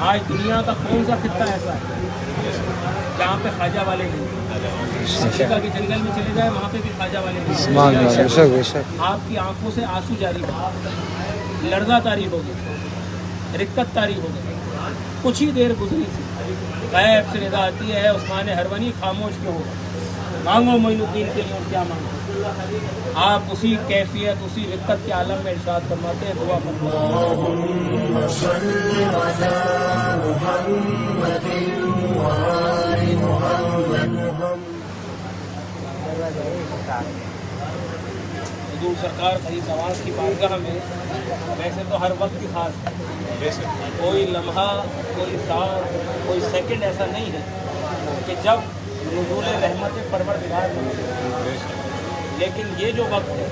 آج دنیا کا کون سا خطہ ایسا ہے جہاں پہ خواجہ والے نہیں؟ افریقہ کے جنگل میں چلے جائیں وہاں پہ بھی خواجہ والے نہیں. آپ کی آنکھوں سے آنسو جاری ہو، لرزہ طاری ہو گئی، رکت طاری ہو گئی. کچھ ہی دیر گزری تھی، غیب سے ندا آتی ہے عثمان ہرونی خاموش کیوں ہو، مانگو معین الدین کے لیے کیا مانگو. آپ اسی کیفیت اسی رکت کے عالم میں ارشاد فرماتے ہیں دعا حضور سرکار غریب نواز کی بارگاہ میں ویسے تو ہر وقت کی خاص ہے، کوئی لمحہ کوئی سال کوئی سیکنڈ ایسا نہیں ہے کہ جب نزول رحمت پروردگار ہو. لیکن یہ جو وقت ہے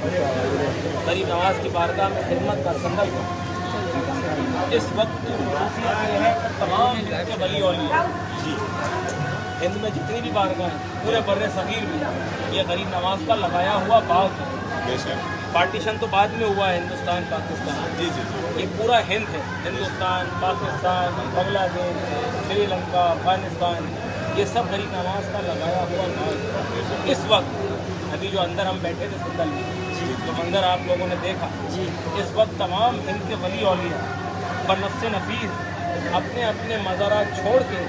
غریب نواز کی بارگاہ میں خدمت کا سنگل ہے، اس وقت کی خصوصیت یہ ہے کہ تمام ہند کے ولی اولیاء ہند میں جتنی بھی بارگاہ ہیں پورے بر صغیر میں یہ غریب نواز کا لگایا ہوا باغ ہے. پارٹیشن تو بعد میں ہوا ہے ہندوستان پاکستان، یہ پورا ہند ہے، ہندوستان پاکستان بنگلہ دیش سری لنکا افغانستان، یہ سب غریب نواز کا لگایا ہوا باغ. اس وقت ابھی جو اندر ہم بیٹھے تھے سندل میں جو منظر آپ لوگوں نے دیکھا، اس وقت تمام ہند کے ولی اولیاء بنفس نفیس اپنے اپنے مزارات چھوڑ کے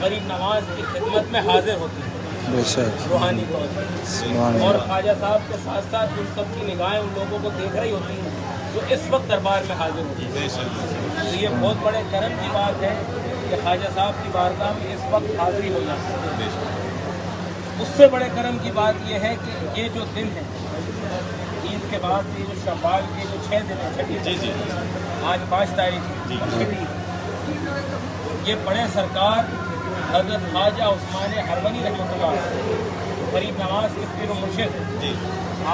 غریب نواز کی خدمت میں حاضر ہوتے ہیں روحانی طور پر. اور خواجہ صاحب کے ساتھ ساتھ ان سب کی نگاہیں ان لوگوں کو دیکھ رہی ہوتی ہیں جو اس وقت دربار میں حاضر ہوتی ہیں. تو یہ بہت بڑے کرم کی بات ہے کہ خواجہ صاحب کی بارگاہ میں اس وقت حاضری ہو جاتی ہے. اس سے بڑے کرم کی بات یہ ہے کہ یہ جو دن ہے عید کے بعد یہ جو شوال کے جو 6 دن ہیں چھٹی آج 5 تاریخ چھٹی، یہ بڑے سرکار حضرت خواجہ عثمان ہرونی رحمۃ اللہ غریب نواز کے پیر و مرشد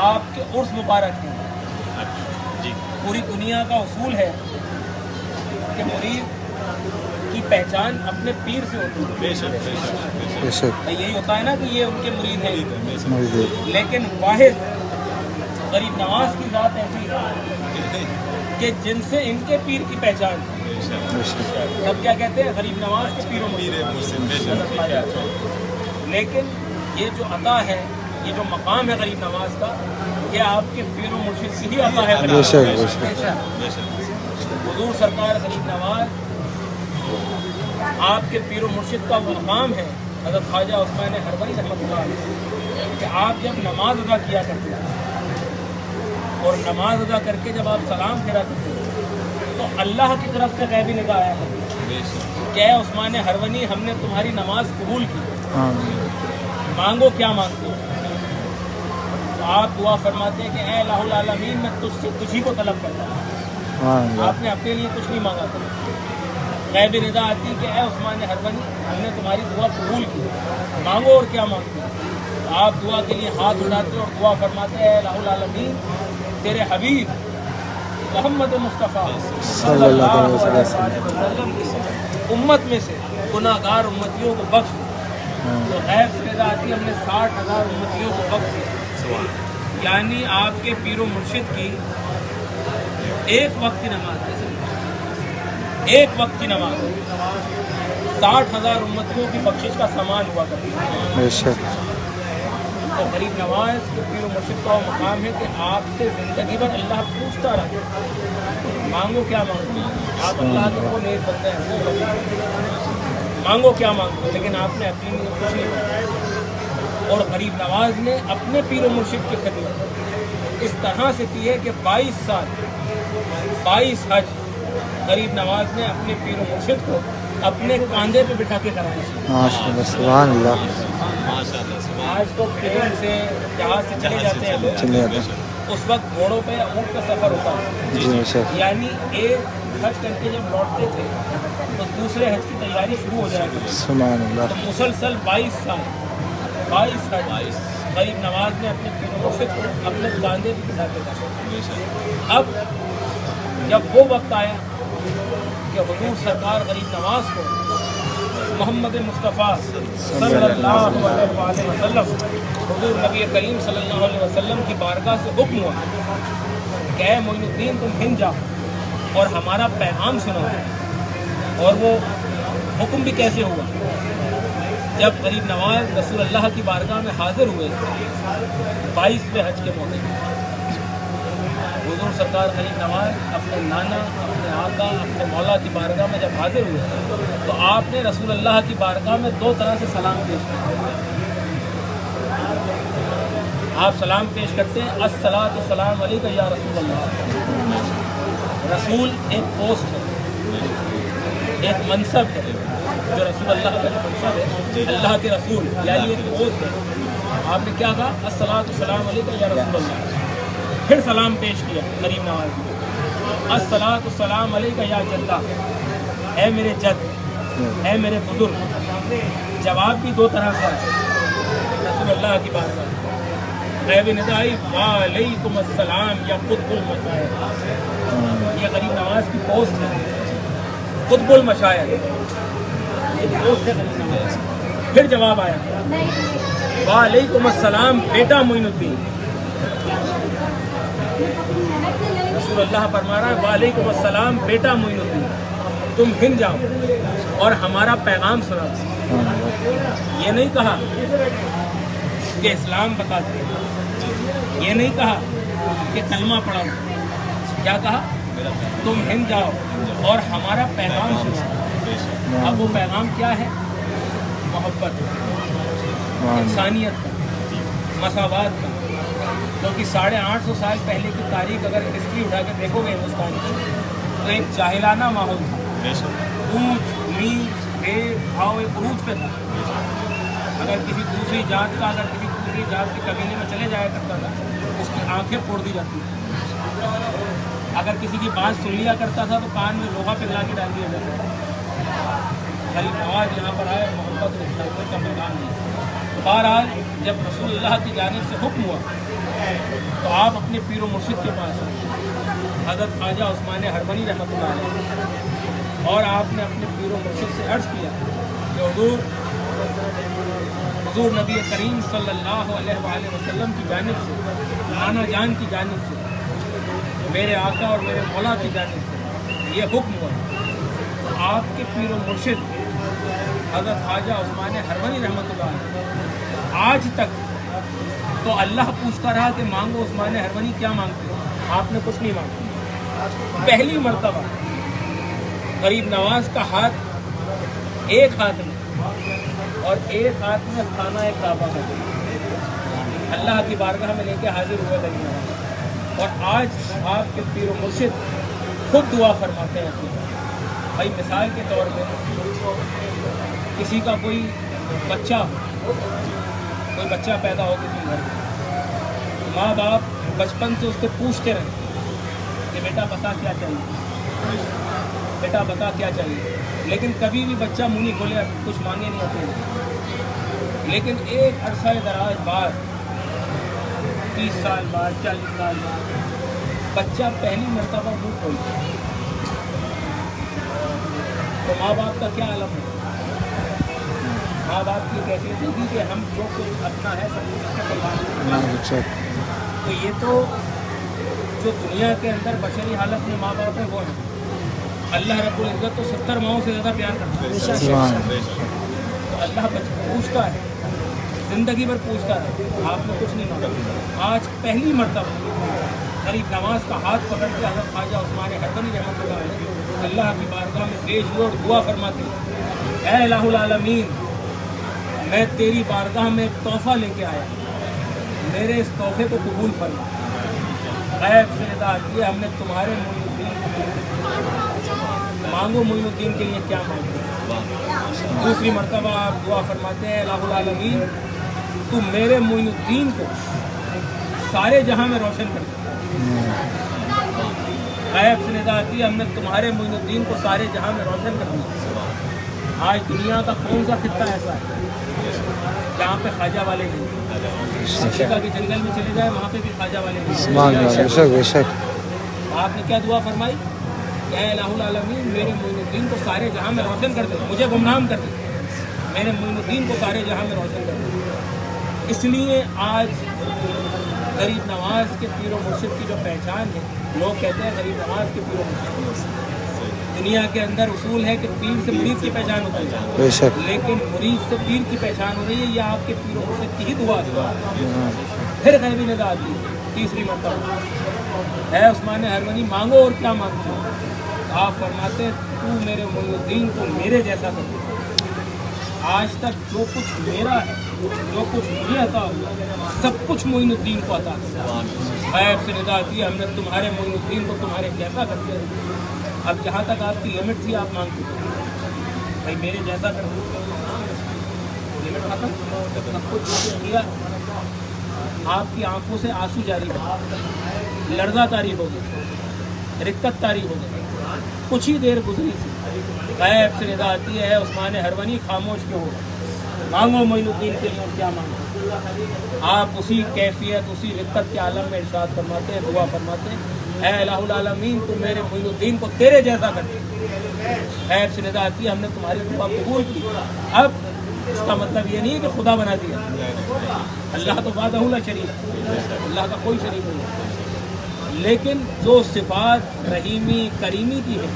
آپ کے عرس مبارک ہیں. پوری دنیا کا اصول ہے کہ مرید کی پہچان اپنے پیر سے ہوتی ہے. یہی ہوتا ہے نا کہ یہ ان کے مرید ہیں، لیکن واحد غریب نواز کی ذات ایسی ہے کہ جن سے ان کے پیر کی پہچان. سب کیا کہتے ہیں غریب نواز کے پیر و مرشد، لیکن یہ جو عطا ہے یہ جو مقام ہے غریب نواز کا یہ آپ کے پیر و مرشد سے ہی عطا ہے. حضور سرکار غریب نواز آپ کے پیر و مرشد کا وہ مقام ہے حضرت خواجہ عثمان ہرونی رحمۃ اللہ علیہ کہ آپ جب نماز ادا کیا کرتے ہیں اور نماز ادا کر کے جب آپ سلام پھیرا کرتے ہیں تو اللہ کی طرف سے غیبی نگاہ آیا ہے کہ اے عثمان ہرونی ہم نے تمہاری نماز قبول کی، مانگو کیا مانگتے ہو. تو آپ دعا فرماتے ہیں کہ اے الہ العالمین میں تجھی کو طلب کرتا ہوں. آپ نے اپنے لیے کچھ نہیں مانگا تھا. غیبی ندا آتی کہ اے عثمان ہرونی ہم نے تمہاری دعا قبول کی، مانگو اور کیا مانگتے ہو. آپ دعا کے لیے ہاتھ اٹھاتے اور دعا فرماتے ہیں اے الہ العالمین تیرے حبیب محمد مصطفیٰ صلی اللہ علیہ وسلم کی امت میں سے گناہ گار امتیوں کو بخش. تو غیب سے ندا آتی ہم نے 60,000 امتیوں کو بخش، یعنی آپ کے پیر و مرشد کی ایک وقت کی نماز، ایک وقت کی نماز 60,000 امتیوں کی بخشش کا سامان ہوا کرتی ہے. تو غریب نواز کے پیر و مرشد کا مقام ہے کہ آپ سے زندگی بھر اللہ پوچھتا رہے مانگو کیا مانگو. آپ اللہ کے وہ نیک بندے ہیں، مانگو کیا مانگو، لیکن آپ نے اپنی کچھ نہیں مانگا. اور غریب نواز نے اپنے پیر و مرشد کی خدمت اس طرح سے کی ہے کہ 22 سال 22 حج غریب نواز نے اپنے پیر و مرشد کو اپنے کاندھے پہ بٹھا کے کرایا. سبحان اللہ. آج تو پلین سے جہاز سے چلے جاتے ہیں لوگ، اس وقت گھوڑوں پہ اونٹ کا سفر ہوتا ہے. یعنی ایک حج کر کے جب لوٹتے تھے تو دوسرے حج کی تیاری شروع ہو جائے گی. سبحان اللہ. تو مسلسل 22 سال 22 حج غریب نواز نے اپنے پیر و مرشد کو اپنے کاندھے پہ بٹھا کے کرایا. اب جب وہ وقت آیا کہ حضور سرکار غریب نواز کو محمد مصطفیٰ صلی اللہ علیہ وسلم حضور نبی کریم صلی اللہ علیہ وسلم کی بارگاہ سے حکم ہوا کہ اے معین الدین تم ہند جاؤ اور ہمارا پیغام سناؤ. اور وہ حکم بھی کیسے ہوا؟ جب غریب نواز رسول اللہ کی بارگاہ میں حاضر ہوئے 22ویں حج کے موقع پر، حضور سرکار غریب نواز اپنے نانا، اپنے آقا، اپنے مولا کی بارگاہ میں جب حاضر ہوئے تو آپ نے رسول اللہ کی بارگاہ میں 2 طرح سے سلام پیش کیا۔ آپ سلام پیش کرتے ہیں الصلاۃ والسلام علیک یا رسول اللہ۔ رسول ایک پوسٹ ہے، ایک منصب ہے، جو رسول اللہ کا جو منصب ہے، اللہ کے رسول یعنی ایک پوسٹ ہے۔ آپ نے کیا کہا؟ الصلاۃ والسلام علیک یا رسول اللہ۔ پھر سلام پیش کیا غریب نواز نے، الصلاۃ والسلام علیک یا جدہ، اے میرے جد، اے میرے بزرگ۔ جواب بھی 2 طرح سے ہے رسول اللہ کی بارگاہ میں۔ غیب ندائی وعلیکم السلام یا قطب المشاعر، یہ غریب نواز کی پوسٹ ہے، قطب المشاعر یہ پوسٹ ہے غریب نواز۔ پھر جواب آیا وعلیکم السلام بیٹا معین الدین۔ رسول اللہ فرما رہا ہے وعلیکم السلام بیٹا معین الدین، تم ہند جاؤ اور ہمارا پیغام سناؤ۔ یہ نہیں کہا کہ اسلام بتا دو، یہ نہیں کہا کہ کلمہ پڑھاؤ، کیا کہا؟ تم ہند جاؤ اور ہمارا پیغام سناؤ۔ اب وہ پیغام کیا ہے؟ محبت، انسانیت کا، مساوات کا۔ کیونکہ 850 سال پہلے کی تاریخ اگر ہسٹری اٹھا کے دیکھو گے ہندوستان کی تو ایک جاہلانہ ماحول تھا، اونچ نیچ بھید بھاؤ ایک عروج پہ تھا۔ اگر کسی دوسری ذات کے قبیلے میں چلے جایا کرتا تھا اس کی آنکھیں پھوڑ دی جاتی تھیں، اگر کسی کی بات سن لیا کرتا تھا تو کان میں لوہا پگھلا کے ڈال دیا جاتا تھا۔ غریب نواز یہاں پر آئے، محبت اور انسانیت کا پیغام ہے۔ بہرحال جب رسول اللہ کی جانب سے حکم ہوا تو آپ اپنے پیر و مرشد کے پاس حضرت خواجہ عثمان ہرمنی رحمۃ اللہ علیہ، اور آپ نے اپنے پیر و مرشد سے عرض کیا کہ حضور نبی کریم صلی اللہ علیہ وآلہ وسلم کی جانب سے، نانا جان کی جانب سے، میرے آقا اور میرے مولا کی جانب سے یہ حکم ہوا تو آپ کے پیر و مرشد حضرت خواجہ عثمان ہرمنی رحمۃ اللہ علیہ آج تک تو اللہ پوچھتا رہا کہ مانگو عثمان ہرمنی کیا مانگتے ہو؟ آپ نے کچھ نہیں مانگا۔ پہلی مرتبہ غریب نواز کا ہاتھ ایک ہاتھ میں اور ایک ہاتھ میں کھانا ایک کعبہ کا اللہ کی بارگاہ میں لے کے حاضر ہوئے غریب نواز، اور آج آپ کے پیر و مرشد خود دعا فرماتے ہیں اپنی۔ بھائی مثال کے طور پہ کسی کا کوئی بچہ پیدا ہو کسی گھر میں، ماں باپ بچپن سے اس سے پوچھتے رہے کہ بیٹا بتا کیا چاہیے، بیٹا بتا کیا چاہیے، لیکن کبھی بھی بچہ منہ نہیں کھولے، کچھ مانگے نہیں ہوتے۔ لیکن ایک عرصہ دراز بعد 30 سال بعد 40 سال بعد بچہ پہلی مرتبہ منہ کھولتا ہے تو ماں باپ کا کیا عالم ہے؟ ماں باپ کی کیفیت ہوگی کہ ہم جو کچھ اپنا ہے سب کچھ تو یہ تو جو دنیا کے اندر بشری حالت میں ماں باپ ہے وہ ہے۔ اللہ رب العزت تو 70 ماؤں سے زیادہ پیار کرتا ہے، تو اللہ پوچھتا ہے، زندگی بھر پوچھتا ہے، آپ نے کچھ نہیں مانگا۔ آج پہلی مرتبہ غریب نواز کا ہاتھ پکڑ کے حضرت خواجہ عثمان ہرمنی رحمۃ اللہ علیہ اللہ کی بارگاہ میں پیش ہوئے اور دعا فرماتے ہیں، اے الہ العالمین، میں تیری بارگاہ میں ایک تحفہ لے کے آیا، میرے اس تحفے کو قبول فرما۔ غیب سے ندا کیے ہم نے تمہارے معین الدین مانگو، معین الدین کے لیے کیا مانگتے؟ دوسری مرتبہ آپ دعا فرماتے ہیں، الہ العالمین، تو میرے معین الدین کو سارے جہاں میں روشن کر دے۔ غیب سے ندا کی ہم نے تمہارے معین الدین کو سارے جہاں میں روشن کر دیا۔ آج دنیا کا کون سا خطہ ایسا ہے جہاں پہ خواجہ والے نہیں؟ افریقہ کے جنگل میں چلے جائے وہاں پہ بھی خواجہ والے نہیں۔ آپ نے کیا دعا فرمائی؟ اے الہ العالمین، میرے معین الدین کو سارے جہاں میں روشن کر دے، مجھے گمنام کر دے، میرے معین الدین کو سارے جہاں میں روشن کر دے۔ اس لیے آج غریب نواز کے پیر و مرشد کی جو پہچان ہے، لوگ کہتے ہیں غریب نواز کے پیر و مرشد، دنیا کے اندر اصول ہے کہ پیر سے مرید کی پہچان ہوتی ہے، بے شک لیکن مرید سے پیر کی پہچان ہو رہی ہے، یہ آپ کے پیر و مرشد کی ہی دعا ہے۔ پھر غیبی ندا آتی ہے تیسری مرتبہ، اے عثمان ہرونی مانگو اور کیا مانگتے ہو؟ آپ فرماتے ہیں تو میرے معین الدین کو میرے جیسا کر دے۔ آج تک جو کچھ میرا ہے، جو کچھ مجھے عطا ہوا، سب کچھ معین الدین کو عطا ہے۔ غیب سے ندا آتی ہے ہم نے تمہارے معین الدین کو تمہارے جیسا کر دیا۔ اب جہاں تک آپ کی لمٹ تھی آپ مانگتے تھے بھائی میرے جیسا کر دو، لمٹ ختم، سب کچھ کیا۔ آپ کی آنکھوں سے آنسو جاری ہو، لرزہ طاری ہو گئی، رکت طاری ہو گئی، کچھ ہی دیر گزری تھی، غیب سے ندا آتی ہے عثمان ہرونی خاموش کیوں ہو، مانگو معین الدین کے لیے اور کیا مانگو۔ آپ اسی کیفیت اسی رکت کے عالم میں ارشاد فرماتے ہیں، دعا فرماتے ہیں، اے الہ العالمین تو میرے معین الدین کو تیرے جیسا کر دے۔ غیب سے ندا آتی ہے ہم نے تمہاری دعا قبول کی۔ اب اس کا مطلب یہ نہیں ہے کہ خدا بنا دیا، اللہ تو وحدہ لا شریک ہے، اللہ کا کوئی شریک نہیں ہے، لیکن جو صفات رحیمی کریمی کی ہے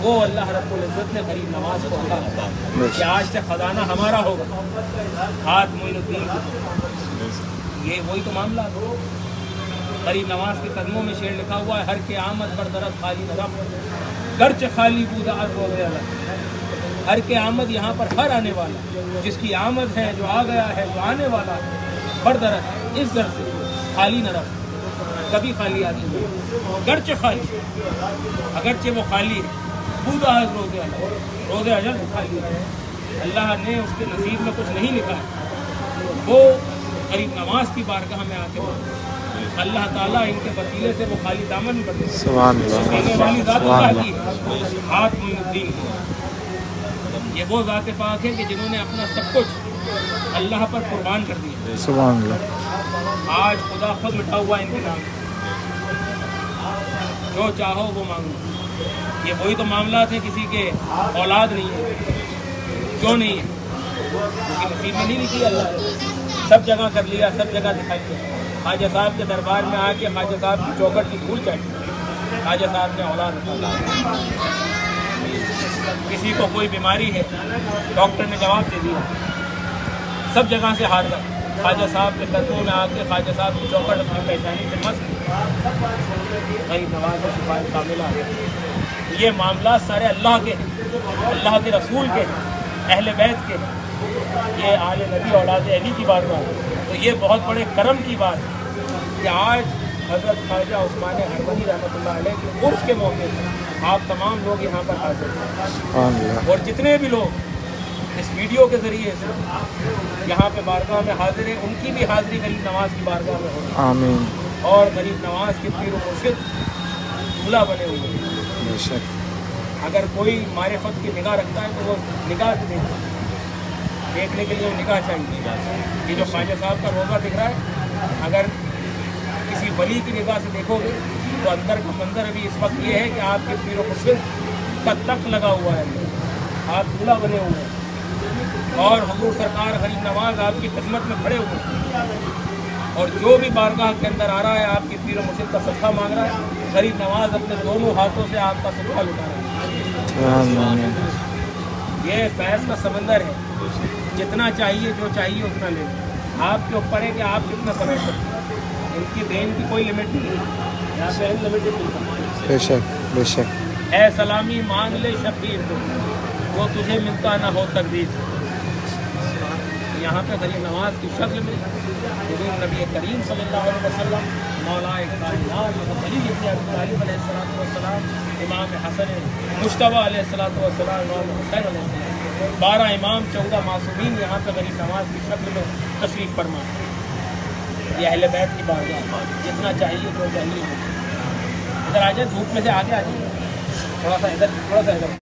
وہ اللہ رب العزت نے غریب نواز کو عطا کیا کہ آج سے خزانہ ہمارا ہوگا، ہاتھ معین الدین کی۔ یہ وہی تو معاملہ ہے۔ غریب نواز کے قدموں میں شعر لکھا ہوا ہے، ہر کے آمد بردرت خالی نرف گرچ خالی بود عرض و الگ۔ ہر کے آمد یہاں پر ہر آنے والا، جس کی آمد ہے جو آ گیا ہے جو آنے والا ہے، بردرت اس در سے خالی نہ رف، کبھی خالی آدمی نہیں، گرچہ خالی، اگرچہ وہ خالی ہے، بودا ہے روز اجل خالی ہے، اللہ نے اس کے نصیب میں کچھ نہیں لکھا ہے، وہ غریب نواز کی بارگاہ میں آ کے اللہ تعالیٰ ان کے وسیلے سے وہ خالی دامن کر دے۔ سبحان اللہ، دینے والی ذات سبحان اللہ اللہ، کی ہاتھ معین الدین کی۔ یہ وہ ذات پاک ہے کہ جنہوں نے اپنا سب کچھ اللہ پر قربان کر دیا۔ سبحان اللہ، آج خدا خود مٹا ہوا ان کے نام، جو چاہو وہ مانگو۔ یہ وہی تو معاملات ہیں، کسی کے اولاد نہیں ہے، کیوں نہیں ہے؟ کیونکہ نصیب میں نہیں لکھی اللہ نے، سب جگہ کر لیا، سب جگہ دکھائی دیا۔ خواجہ صاحب کے دربار میں آ کے خواجہ صاحب کی چوکھٹ کی دھول چاٹی، خواجہ صاحب نے اولاد عطا۔ کسی کو کوئی بیماری ہے، ڈاکٹر نے جواب دے دیا، سب جگہ سے ہار گئے، خواجہ صاحب کے قدموں میں آ کے خواجہ صاحب کی چوکھٹ اپنی پریشانی سے مست غریب نواز کو شفا کاملہ۔ یہ معاملات سارے اللہ کے ہیں، اللہ کے رسول کے ہیں، اہل بیت کے ہیں، یہ آل نبی اولاد علی کی بارگاہ ہے۔ تو یہ بہت بڑے کرم کی بات ہے کہ آج حضرت خواجہ عثمان ہرونی رحمۃ اللہ علیہ کے عرس کے موقع پر آپ تمام لوگ یہاں پر حاضر ہیں، سبحان اللہ، اور جتنے بھی لوگ اس ویڈیو کے ذریعے سے یہاں پہ بارگاہ میں حاضر ہیں ان کی بھی حاضری غریب نواز کی بارگاہ میں ہوگی، آمین، اور غریب نواز کے پیر و مرشد دولہا بنے ہوئے ہیں۔ بے شک، اگر کوئی معرفت کی نگاہ رکھتا ہے تو وہ نگاہ سے دیکھنے کے لیے نگاہ چاہیے۔ یہ جو خواجہ صاحب کا روزہ دکھ رہا ہے، اگر کسی ولی کی نگاہ سے دیکھو گے تو اندر کا منظر ابھی اس وقت یہ ہے کہ آپ کے پیر و مرشد کا تخت لگا ہوا ہے، آپ دولہا بنے ہوئے ہیں، اور حضور سرکار غریب نواز آپ کی خدمت میں کھڑے ہوئے ہیں، اور جو بھی بارگاہ کے اندر آ رہا ہے آپ کے پیر و مرشد کا صدقہ مانگ رہا ہے، غریب نواز اپنے دونوں ہاتھوں سے آپ کا صدقہ لٹا رہا ہے۔ سبحان اللہ، یہ فیض کا سمندر ہے، جتنا چاہیے جو چاہیے اتنا لے لیں، آپ کے اوپر ہے کہ آپ کتنا سمجھ سکتے ہیں۔ ان کی دین کی کوئی لمٹ نہیں ہے، یہاں پہ انلمیٹڈ ملتا ہے۔ بے شک، بے شک، اے سلامی مانگ لے شبیر سے، وہ تجھے ملتا نہ ہو تقدیر سے۔ یہاں پہ غریب نواز کی شکل میں حضور نبی کریم صلی اللہ علیہ وسلم، مولا کائنات حضرت علی ابن ابی طالب علیہ السلام، امام حسن مجتبیٰ علیہ السلام، امام حسین علیہ السلام، 12 امام 14 معصومین یہاں پہ غریب نواز کی شکل میں تشریف فرما۔ یہ اہل بیت کی بارگاہ، جتنا چاہیے جو چاہیے۔ ادھر آ جائے، دھوپ میں سے آگے آ جائیے، تھوڑا سا ادھر